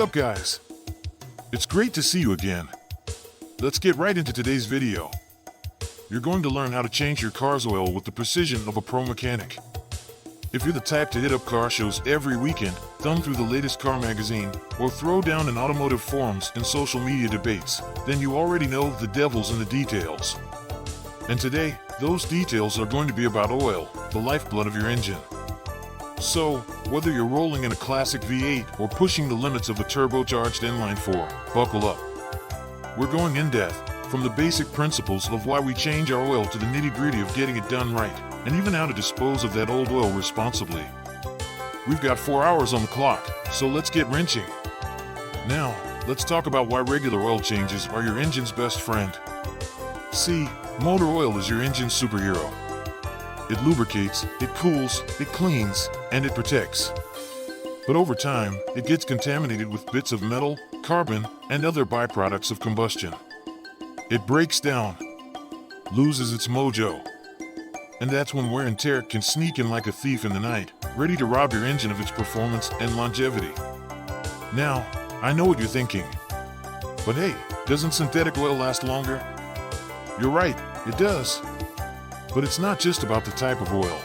up, guys? It's great to see you again. Let's get right into today's video. You're going to learn how to change your car's oil with the precision of a pro mechanic. If you're the type to hit up car shows every weekend, thumb through the latest car magazine, or throw down in automotive forums and social media debates, then you already know the devil's in the details. And today, those details are going to be about oil, the lifeblood of your engine. So, whether you're rolling in a classic V8 or pushing the limits of a turbocharged inline-4, buckle up. We're going in depth, from the basic principles of why we change our oil to the nitty-gritty of getting it done right, and even how to dispose of that old oil responsibly. We've got 4 hours on the clock, so let's get wrenching. Now, let's talk about why regular oil changes are your engine's best friend. See, motor oil is your engine's superhero. It lubricates, it cools, it cleans, and it protects. But over time, it gets contaminated with bits of metal, carbon, and other byproducts of combustion. It breaks down, loses its mojo. And that's when wear and tear can sneak in like a thief in the night, ready to rob your engine of its performance and longevity. Now, I know what you're thinking. But hey, doesn't synthetic oil last longer? You're right, it does. But it's not just about the type of oil.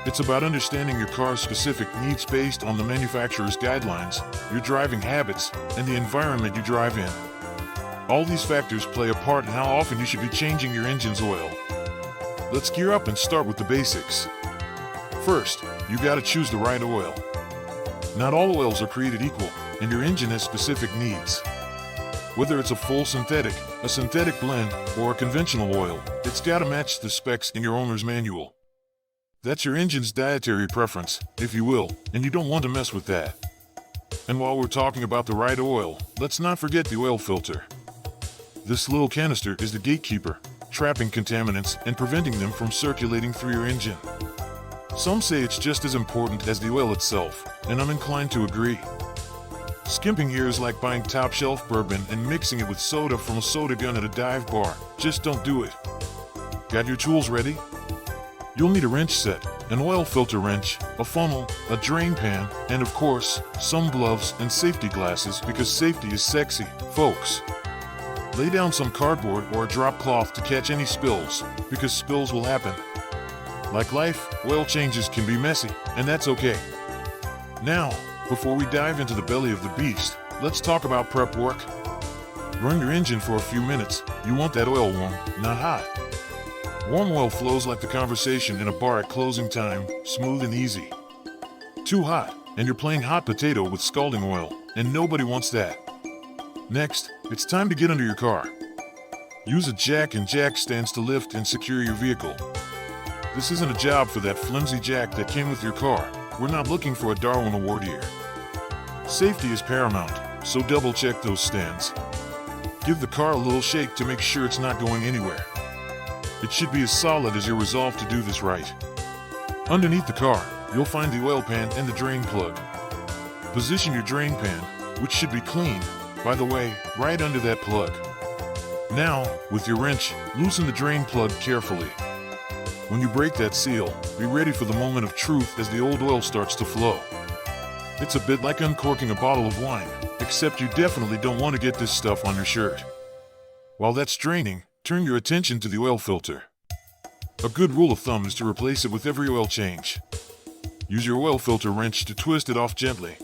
It's about understanding your car's specific needs based on the manufacturer's guidelines, your driving habits, and the environment you drive in. All these factors play a part in how often you should be changing your engine's oil. Let's gear up and start with the basics. First, you gotta choose the right oil. Not all oils are created equal, and your engine has specific needs. Whether it's a full synthetic, a synthetic blend, or a conventional oil, it's gotta match the specs in your owner's manual. That's your engine's dietary preference, if you will, and you don't want to mess with that. And while we're talking about the right oil, let's not forget the oil filter. This little canister is the gatekeeper, trapping contaminants and preventing them from circulating through your engine. Some say it's just as important as the oil itself, and I'm inclined to agree. Skimping here is like buying top-shelf bourbon and mixing it with soda from a soda gun at a dive bar. Just don't do it. Got your tools ready? You'll need a wrench set, an oil filter wrench, a funnel, a drain pan, and of course, some gloves and safety glasses because safety is sexy, folks. Lay down some cardboard or a drop cloth to catch any spills, because spills will happen. Like life, oil changes can be messy, and that's okay. Now, before we dive into the belly of the beast, let's talk about prep work. Run your engine for a few minutes. You want that oil warm, not hot. Warm oil flows like the conversation in a bar at closing time, smooth and easy. Too hot, and you're playing hot potato with scalding oil, and nobody wants that. Next, it's time to get under your car. Use a jack and jack stands to lift and secure your vehicle. This isn't a job for that flimsy jack that came with your car. We're not looking for a Darwin Award here. Safety is paramount, so double check those stands. Give the car a little shake to make sure it's not going anywhere. It should be as solid as your resolve to do this right. Underneath the car, you'll find the oil pan and the drain plug. Position your drain pan, which should be clean, by the way, right under that plug. Now, with your wrench, loosen the drain plug carefully. When you break that seal, be ready for the moment of truth as the old oil starts to flow. It's a bit like uncorking a bottle of wine, except you definitely don't want to get this stuff on your shirt. While that's draining, turn your attention to the oil filter. A good rule of thumb is to replace it with every oil change. Use your oil filter wrench to twist it off gently.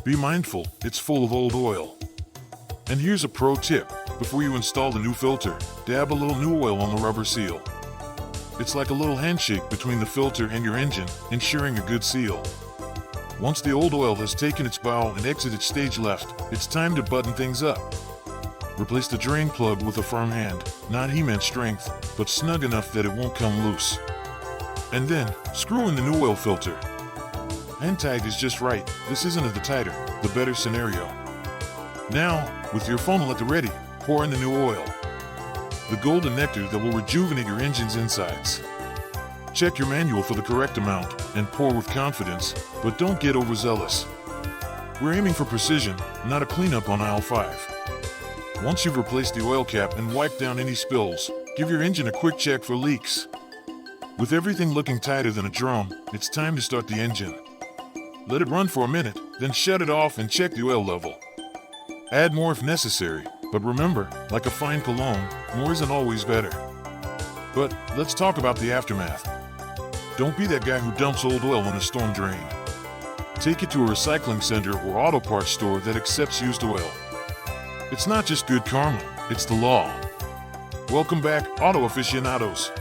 Be mindful, it's full of old oil. And here's a pro tip. Before you install the new filter, dab a little new oil on the rubber seal. It's like a little handshake between the filter and your engine, ensuring a good seal. Once the old oil has taken its bow and exited stage left, it's time to button things up. Replace the drain plug with a firm hand, not He-Man strength, but snug enough that it won't come loose. And then, screw in the new oil filter. Hand tight is just right. This isn't the tighter, the better scenario. Now, with your funnel at the ready, pour in the new oil. The golden nectar that will rejuvenate your engine's insides. Check your manual for the correct amount and pour with confidence, but don't get overzealous. We're aiming for precision, not a cleanup on aisle 5. Once you've replaced the oil cap and wiped down any spills, give your engine a quick check for leaks. With everything looking tighter than a drum, it's time to start the engine. Let it run for a minute, then shut it off and check the oil level. Add more if necessary, but remember, like a fine cologne, more isn't always better. But let's talk about the aftermath. Don't be that guy who dumps old oil in a storm drain. Take it to a recycling center or auto parts store that accepts used oil. It's not just good karma, it's the law. Welcome back, auto aficionados.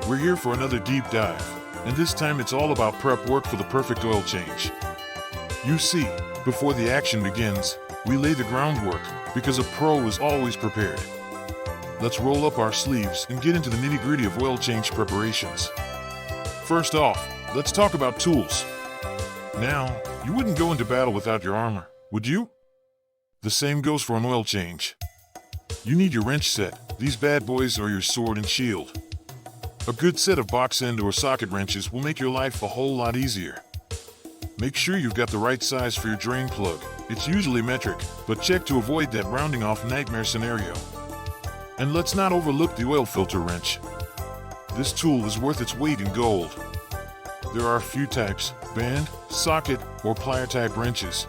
We're here for another deep dive, and this time it's all about prep work for the perfect oil change. You see, before the action begins, we lay the groundwork, because a pro is always prepared. Let's roll up our sleeves and get into the nitty-gritty of oil change preparations. First off, let's talk about tools. Now, you wouldn't go into battle without your armor, would you? The same goes for an oil change. You need your wrench set. These bad boys are your sword and shield. A good set of box end or socket wrenches will make your life a whole lot easier. Make sure you've got the right size for your drain plug. It's usually metric, but check to avoid that rounding off nightmare scenario. And let's not overlook the oil filter wrench. This tool is worth its weight in gold. There are a few types: band, socket, or plier type wrenches.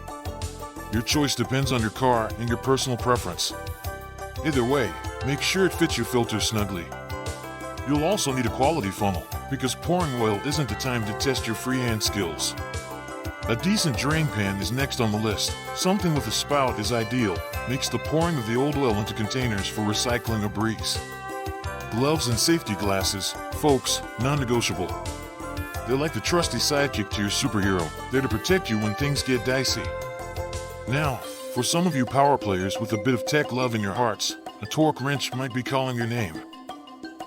Your choice depends on your car and your personal preference. Either way, make sure it fits your filter snugly. You'll also need a quality funnel, because pouring oil isn't the time to test your freehand skills. A decent drain pan is next on the list. Something with a spout is ideal. Makes the pouring of the old oil into containers for recycling a breeze. Gloves and safety glasses, folks, non-negotiable. They're like the trusty sidekick to your superhero, there to protect you when things get dicey. Now, for some of you power players with a bit of tech love in your hearts, a torque wrench might be calling your name.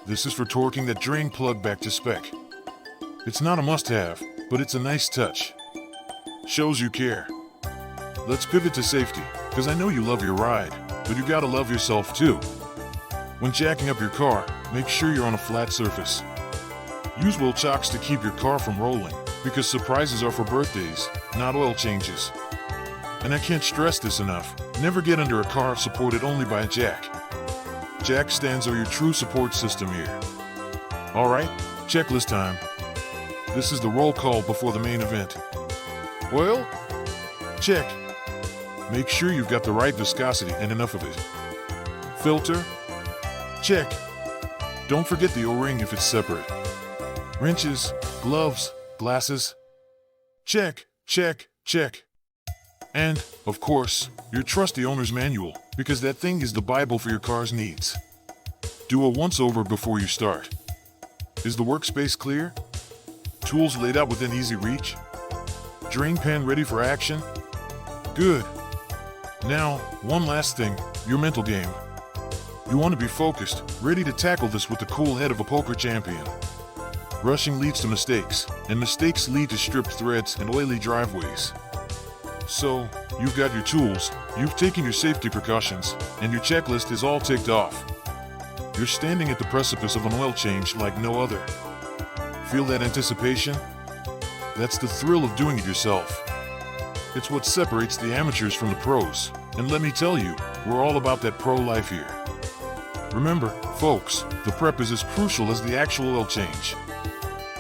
This is for torquing that drain plug back to spec. It's not a must-have, but it's a nice touch. Shows you care. Let's pivot to safety, because I know you love your ride, but you gotta love yourself too. When jacking up your car, make sure you're on a flat surface. Use wheel chocks to keep your car from rolling, because surprises are for birthdays, not oil changes. And I can't stress this enough, never get under a car supported only by a jack. Jack stands are your true support system here. Alright, checklist time. This is the roll call before the main event. Oil? Check. Make sure you've got the right viscosity and enough of it. Filter? Check. Don't forget the O-ring if it's separate. Wrenches, gloves, glasses? Check, check, check. And, of course, your trusty owner's manual, because that thing is the Bible for your car's needs. Do a once-over before you start. Is the workspace clear? Tools laid out within easy reach? Drain pan ready for action? Good. Now, one last thing, your mental game. You want to be focused, ready to tackle this with the cool head of a poker champion. Rushing leads to mistakes, and mistakes lead to stripped threads and oily driveways. So, you've got your tools, you've taken your safety precautions, and your checklist is all ticked off. You're standing at the precipice of an oil change like no other. Feel that anticipation? That's the thrill of doing it yourself. It's what separates the amateurs from the pros, and let me tell you, we're all about that pro life here. Remember, folks, the prep is as crucial as the actual oil change.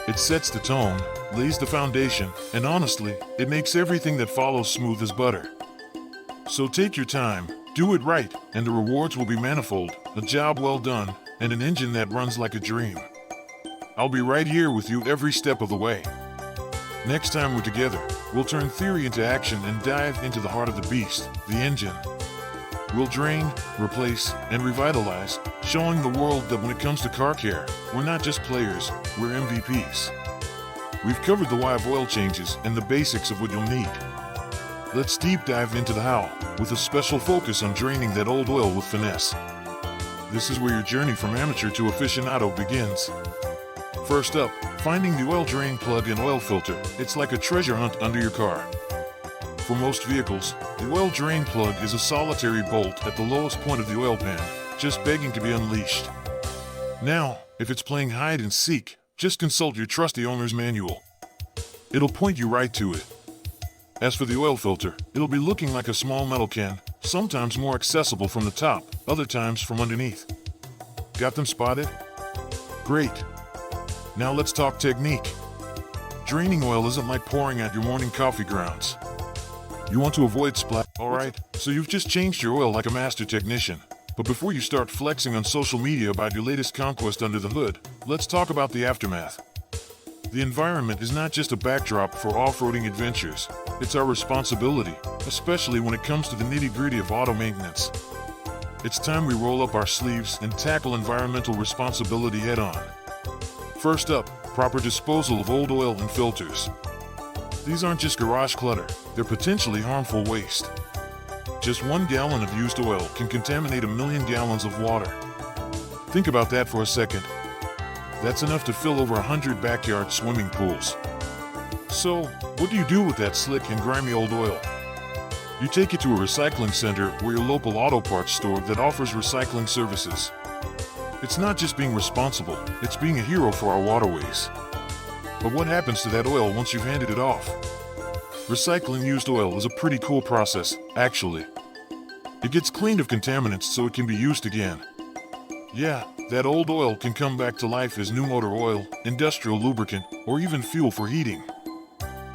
It sets the tone, lays the foundation, and honestly, it makes everything that follows smooth as butter. So take your time, do it right, and the rewards will be manifold, a job well done, and an engine that runs like a dream. I'll be right here with you every step of the way. Next time we're together, we'll turn theory into action and dive into the heart of the beast, the engine. We'll drain, replace, and revitalize, showing the world that when it comes to car care, we're not just players, we're MVPs. We've covered the why of oil changes and the basics of what you'll need. Let's deep dive into the how, with a special focus on draining that old oil with finesse. This is where your journey from amateur to aficionado begins. First up, finding the oil drain plug and oil filter. It's like a treasure hunt under your car. For most vehicles, the oil drain plug is a solitary bolt at the lowest point of the oil pan, just begging to be unleashed. Now, if it's playing hide and seek, just consult your trusty owner's manual. It'll point you right to it. As for the oil filter, it'll be looking like a small metal can, sometimes more accessible from the top, other times from underneath. Got them spotted? Great. Now let's talk technique. Draining oil isn't like pouring out your morning coffee grounds. You want to avoid splash. Alright, so you've just changed your oil like a master technician. But before you start flexing on social media about your latest conquest under the hood, let's talk about the aftermath. The environment is not just a backdrop for off-roading adventures, it's our responsibility, especially when it comes to the nitty-gritty of auto maintenance. It's time we roll up our sleeves and tackle environmental responsibility head-on. First up, proper disposal of old oil and filters. These aren't just garage clutter, they're potentially harmful waste. Just 1 gallon of used oil can contaminate 1 million gallons of water. Think about that for a second. That's enough to fill over 100 backyard swimming pools. So, what do you do with that slick and grimy old oil? You take it to a recycling center or your local auto parts store that offers recycling services. It's not just being responsible, it's being a hero for our waterways. But what happens to that oil once you've handed it off? Recycling used oil is a pretty cool process, actually. It gets cleaned of contaminants so it can be used again. Yeah, that old oil can come back to life as new motor oil, industrial lubricant, or even fuel for heating.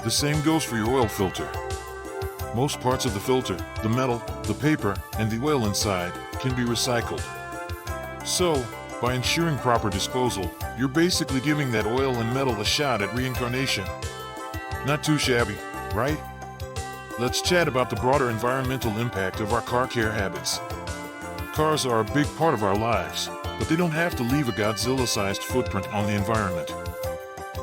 The same goes for your oil filter. Most parts of the filter, the metal, the paper, and the oil inside, can be recycled. So, by ensuring proper disposal, you're basically giving that oil and metal a shot at reincarnation. Not too shabby, right? Let's chat about the broader environmental impact of our car care habits. Cars are a big part of our lives, but they don't have to leave a Godzilla-sized footprint on the environment.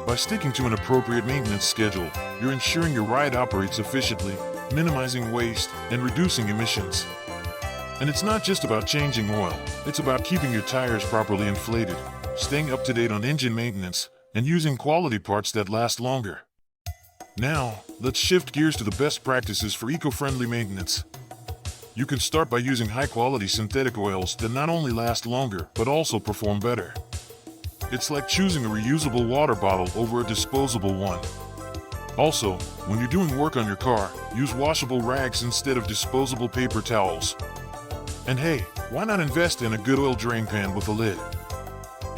By sticking to an appropriate maintenance schedule, you're ensuring your ride operates efficiently, minimizing waste, and reducing emissions. And it's not just about changing oil, it's about keeping your tires properly inflated, staying up to date on engine maintenance, and using quality parts that last longer. Now, let's shift gears to the best practices for eco-friendly maintenance. You can start by using high-quality synthetic oils that not only last longer, but also perform better. It's like choosing a reusable water bottle over a disposable one. Also, when you're doing work on your car, use washable rags instead of disposable paper towels. And hey, why not invest in a good oil drain pan with a lid?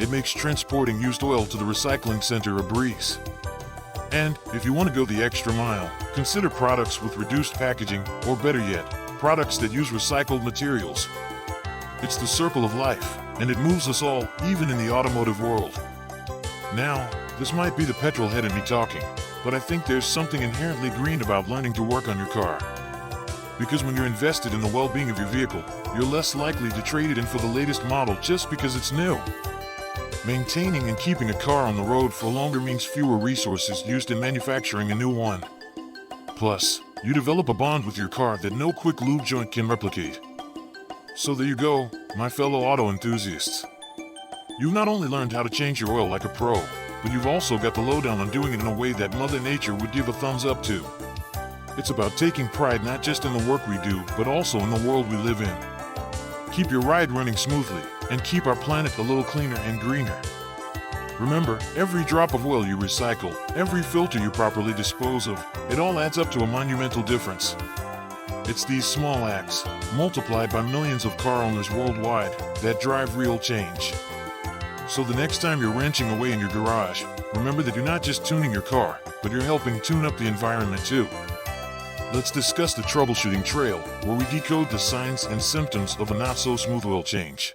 It makes transporting used oil to the recycling center a breeze. And if you want to go the extra mile, consider products with reduced packaging, or better yet, products that use recycled materials. It's the circle of life, and it moves us all, even in the automotive world. Now, this might be the petrol head in me talking, but I think there's something inherently green about learning to work on your car. Because when you're invested in the well-being of your vehicle, you're less likely to trade it in for the latest model just because it's new. Maintaining and keeping a car on the road for longer means fewer resources used in manufacturing a new one. Plus, you develop a bond with your car that no quick lube joint can replicate. So there you go, my fellow auto enthusiasts. You've not only learned how to change your oil like a pro, but you've also got the lowdown on doing it in a way that Mother Nature would give a thumbs up to. It's about taking pride not just in the work we do, but also in the world we live in. Keep your ride running smoothly, and keep our planet a little cleaner and greener. Remember, every drop of oil you recycle, every filter you properly dispose of, it all adds up to a monumental difference. It's these small acts, multiplied by millions of car owners worldwide, that drive real change. So the next time you're wrenching away in your garage, remember that you're not just tuning your car, but you're helping tune up the environment too. Let's discuss the troubleshooting trail, where we decode the signs and symptoms of a not-so-smooth oil change.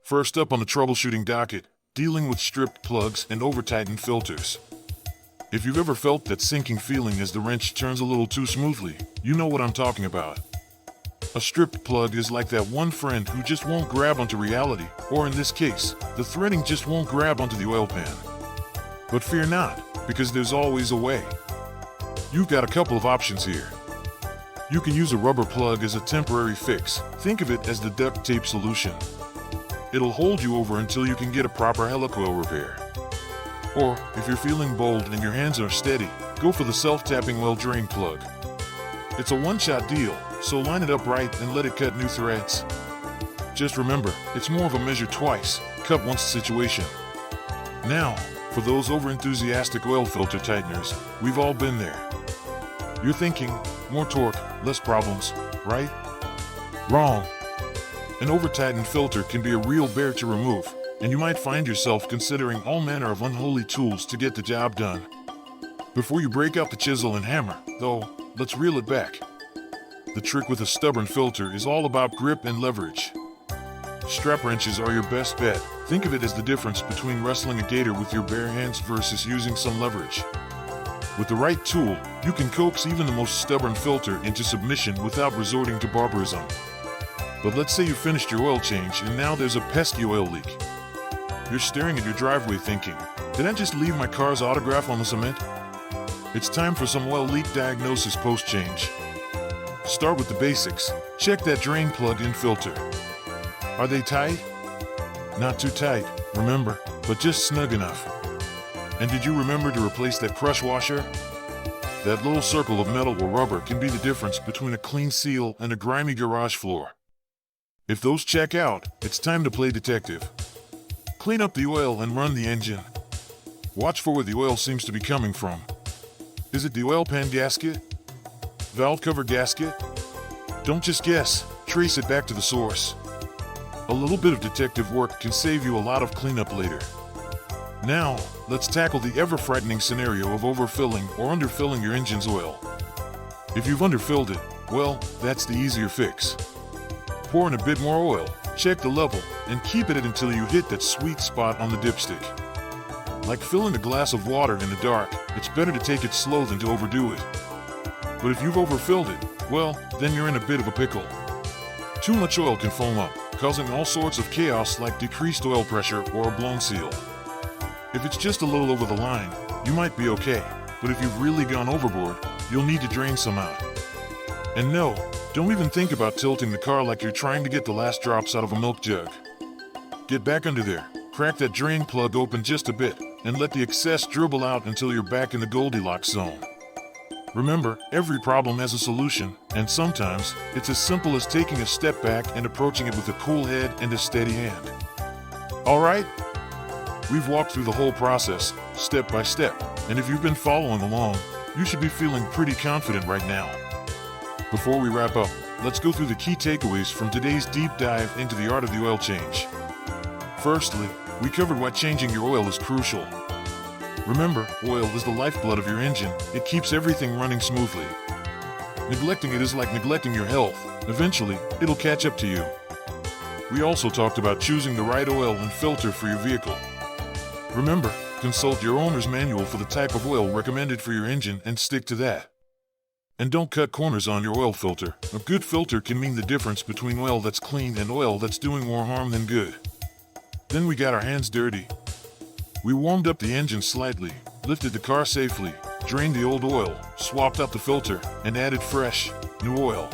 First up on the troubleshooting docket, dealing with stripped plugs and over-tightened filters. If you've ever felt that sinking feeling as the wrench turns a little too smoothly, you know what I'm talking about. A stripped plug is like that one friend who just won't grab onto reality, or in this case, the threading just won't grab onto the oil pan. But fear not, because there's always a way. You've got a couple of options here. You can use a rubber plug as a temporary fix. Think of it as the duct tape solution. It'll hold you over until you can get a proper helicoil repair. Or, if you're feeling bold and your hands are steady, go for the self-tapping oil drain plug. It's a one-shot deal, so line it up right and let it cut new threads. Just remember, it's more of a measure twice, cut once situation. Now, for those over-enthusiastic oil filter tighteners, we've all been there. You're thinking, more torque, less problems, right? Wrong. An over-tightened filter can be a real bear to remove, and you might find yourself considering all manner of unholy tools to get the job done. Before you break out the chisel and hammer, though, let's reel it back. The trick with a stubborn filter is all about grip and leverage. Strap wrenches are your best bet. Think of it as the difference between wrestling a gator with your bare hands versus using some leverage. With the right tool, you can coax even the most stubborn filter into submission without resorting to barbarism. But let's say you finished your oil change and now there's a pesky oil leak. You're staring at your driveway thinking, did I just leave my car's autograph on the cement? It's time for some oil leak diagnosis post-change. Start with the basics. Check that drain plug and filter. Are they tight? Not too tight, remember, but just snug enough. And did you remember to replace that crush washer? That little circle of metal or rubber can be the difference between a clean seal and a grimy garage floor. If those check out, it's time to play detective. Clean up the oil and run the engine. Watch for where the oil seems to be coming from. Is it the oil pan gasket? Valve cover gasket? Don't just guess, trace it back to the source. A little bit of detective work can save you a lot of cleanup later. Now, let's tackle the ever-frightening scenario of overfilling or underfilling your engine's oil. If you've underfilled it, well, that's the easier fix. Pour in a bit more oil, check the level, and keep it until you hit that sweet spot on the dipstick. Like filling a glass of water in the dark, it's better to take it slow than to overdo it. But if you've overfilled it, well, then you're in a bit of a pickle. Too much oil can foam up, causing all sorts of chaos like decreased oil pressure or a blown seal. If it's just a little over the line, you might be okay, but if you've really gone overboard, you'll need to drain some out. And no, don't even think about tilting the car like you're trying to get the last drops out of a milk jug. Get back under there, crack that drain plug open just a bit, and let the excess dribble out until you're back in the Goldilocks zone. Remember, every problem has a solution, and sometimes it's as simple as taking a step back and approaching it with a cool head and a steady hand. Alright? We've walked through the whole process, step by step, and if you've been following along, you should be feeling pretty confident right now. Before we wrap up, let's go through the key takeaways from today's deep dive into the art of the oil change. Firstly, we covered why changing your oil is crucial. Remember, oil is the lifeblood of your engine. It keeps everything running smoothly. Neglecting it is like neglecting your health. Eventually, it'll catch up to you. We also talked about choosing the right oil and filter for your vehicle. Remember, consult your owner's manual for the type of oil recommended for your engine and stick to that. And don't cut corners on your oil filter. A good filter can mean the difference between oil that's clean and oil that's doing more harm than good. Then we got our hands dirty. We warmed up the engine slightly, lifted the car safely, drained the old oil, swapped out the filter, and added fresh, new oil.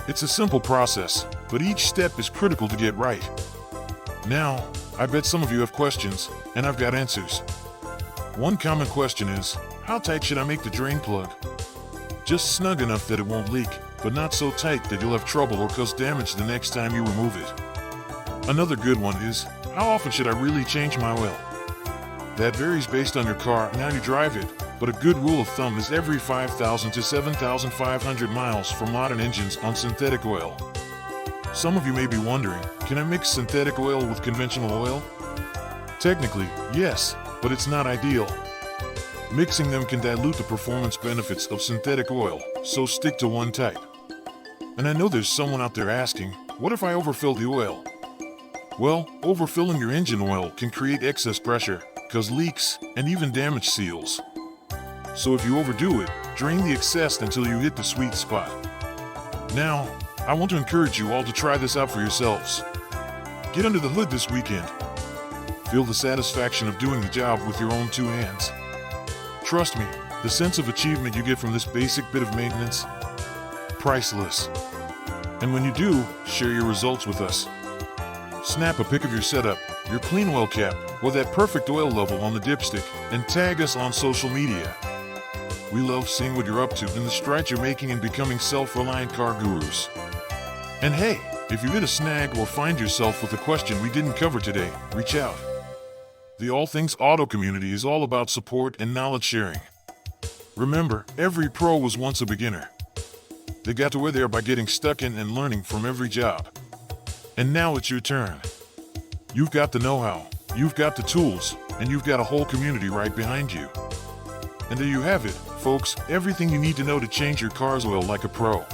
It's a simple process, but each step is critical to get right. Now, I bet some of you have questions, and I've got answers. One common question is, how tight should I make the drain plug? Just snug enough that it won't leak, but not so tight that you'll have trouble or cause damage the next time you remove it. Another good one is, how often should I really change my oil? That varies based on your car and how you drive it, but a good rule of thumb is every 5,000 to 7,500 miles for modern engines on synthetic oil. Some of you may be wondering, can I mix synthetic oil with conventional oil? Technically, yes, but it's not ideal. Mixing them can dilute the performance benefits of synthetic oil, so stick to one type. And I know there's someone out there asking, what if I overfill the oil? Well, overfilling your engine oil can create excess pressure, cause leaks, and even damage seals. So if you overdo it, drain the excess until you hit the sweet spot. Now, I want to encourage you all to try this out for yourselves. Get under the hood this weekend. Feel the satisfaction of doing the job with your own two hands. Trust me, the sense of achievement you get from this basic bit of maintenance, priceless. And when you do, share your results with us. Snap a pic of your setup, your clean oil cap, or that perfect oil level on the dipstick, and tag us on social media. We love seeing what you're up to and the strides you're making in becoming self-reliant car gurus. And hey, if you hit a snag or find yourself with a question we didn't cover today, reach out. The All Things Auto community is all about support and knowledge sharing. Remember, every pro was once a beginner. They got to where they are by getting stuck in and learning from every job. And now it's your turn. You've got the know-how, you've got the tools, and you've got a whole community right behind you. And there you have it, folks, everything you need to know to change your car's oil like a pro.